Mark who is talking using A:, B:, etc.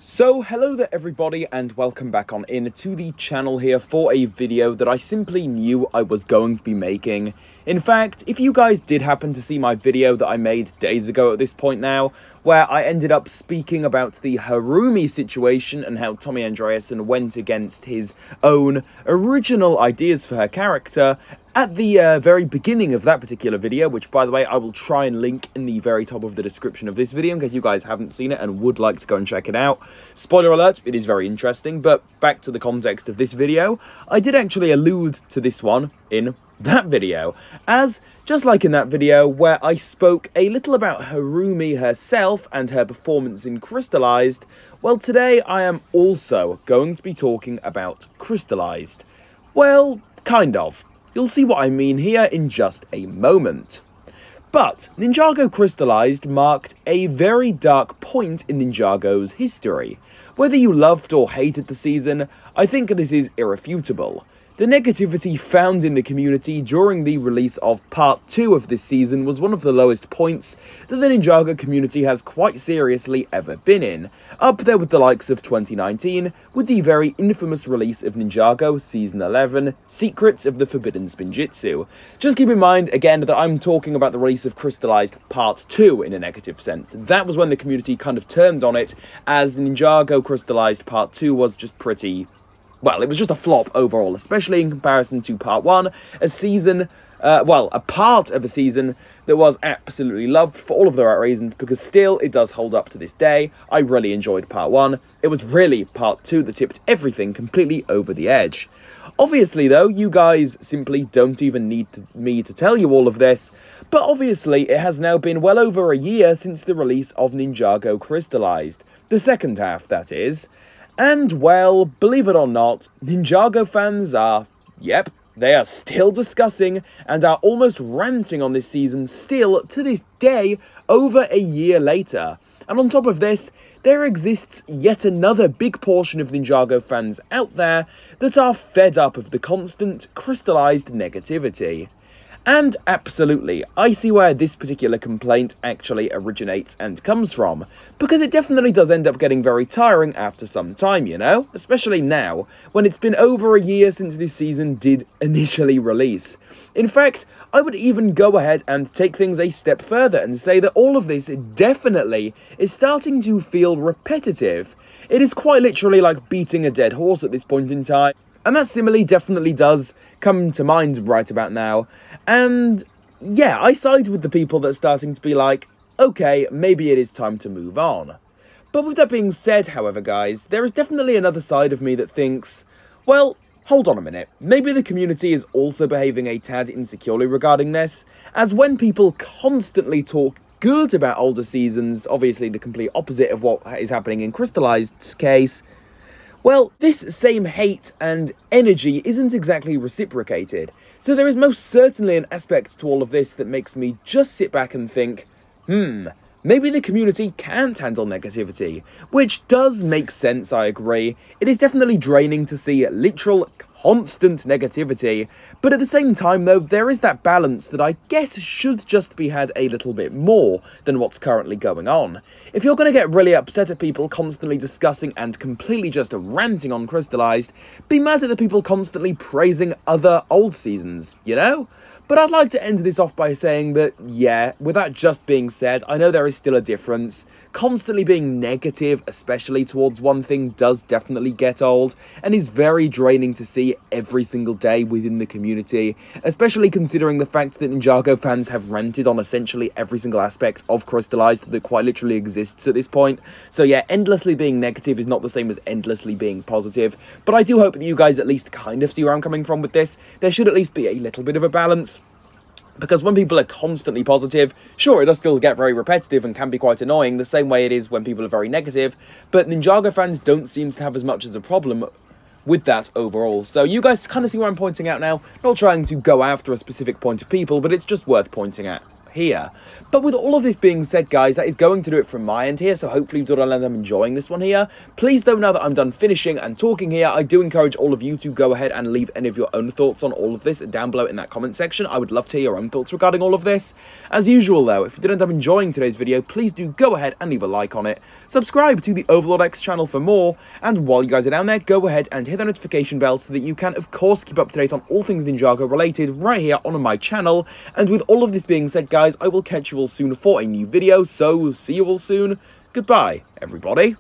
A: So, hello there everybody and welcome back on in to the channel here for a video that I simply knew I was going to be making. In fact, if you guys did happen to see my video that I made days ago at this point now, where I ended up speaking about the Harumi situation and how Tommy Andreasen went against his own original ideas for her character, at the very beginning of that particular video, which, by the way, I will try and link in the very top of the description of this video in case you guys haven't seen it and would like to go and check it out. Spoiler alert, it is very interesting, but back to the context of this video, I did actually allude to this one in that video, as, just like in that video, where I spoke a little about Harumi herself and her performance in Crystalised, well, today I am also going to be talking about Crystalised. Well, kind of. You'll see what I mean here in just a moment. But Ninjago Crystalized marked a very dark point in Ninjago's history. Whether you loved or hated the season, I think this is irrefutable. The negativity found in the community during the release of Part 2 of this season was one of the lowest points that the Ninjago community has quite seriously ever been in, up there with the likes of 2019, with the very infamous release of Ninjago Season 11, Secrets of the Forbidden Spinjitzu. Just keep in mind, again, that I'm talking about the release of Crystalized Part 2 in a negative sense. That was when the community kind of turned on it, as the Ninjago Crystalized Part 2 was just pretty... well, it was just a flop overall, especially in comparison to Part 1, a part of a season that was absolutely loved for all of the right reasons, because still, it does hold up to this day. I really enjoyed Part 1. It was really Part 2 that tipped everything completely over the edge. Obviously, though, you guys simply don't even need me to tell you all of this, but obviously, it has now been well over a year since the release of Ninjago Crystalized. The second half, that is. And, well, believe it or not, Ninjago fans are, yep, they are still discussing and are almost ranting on this season still to this day, over a year later. And on top of this, there exists yet another big portion of Ninjago fans out there that are fed up of the constant crystallized negativity. And absolutely, I see where this particular complaint actually originates and comes from, because it definitely does end up getting very tiring after some time, you know? Especially now, when it's been over a year since this season did initially release. In fact, I would even go ahead and take things a step further and say that all of this definitely is starting to feel repetitive. It is quite literally like beating a dead horse at this point in time. And that simile definitely does come to mind right about now. And yeah, I side with the people that are starting to be like, okay, maybe it is time to move on. But with that being said, however, guys, there is definitely another side of me that thinks, well, hold on a minute, maybe the community is also behaving a tad insecurely regarding this, as when people constantly talk good about older seasons, obviously the complete opposite of what is happening in Crystalized's case, well, this same hate and energy isn't exactly reciprocated, so there is most certainly an aspect to all of this that makes me just sit back and think, maybe the community can't handle negativity, which does make sense, I agree. It is definitely draining to see literal constant negativity, but at the same time though, there is that balance that I guess should just be had a little bit more than what's currently going on. If you're going to get really upset at people constantly discussing and completely just ranting on Crystalized, be mad at the people constantly praising other old seasons, you know? But I'd like to end this off by saying that, yeah, with that just being said, I know there is still a difference. Constantly being negative, especially towards one thing, does definitely get old, and is very draining to see every single day within the community, especially considering the fact that Ninjago fans have ranted on essentially every single aspect of Crystalized that quite literally exists at this point. So yeah, endlessly being negative is not the same as endlessly being positive, but I do hope that you guys at least kind of see where I'm coming from with this. There should at least be a little bit of a balance. Because when people are constantly positive, sure, it does still get very repetitive and can be quite annoying, the same way it is when people are very negative, but Ninjago fans don't seem to have as much as a problem with that overall. So you guys kind of see what I'm pointing out now, not trying to go after a specific point of people, but it's just worth pointing out here. But with all of this being said, guys, that is going to do it from my end here, so hopefully you don't end up enjoying this one here. Please, though, now that I'm done finishing and talking here, I do encourage all of you to go ahead and leave any of your own thoughts on all of this down below in that comment section. I would love to hear your own thoughts regarding all of this. As usual, though, if you did end up enjoying today's video, please do go ahead and leave a like on it. Subscribe to the Overlord X channel for more, and while you guys are down there, go ahead and hit the notification bell so that you can, of course, keep up to date on all things Ninjago related right here on my channel. And with all of this being said, guys, I will catch you all soon for a new video, so see you all soon. Goodbye, everybody.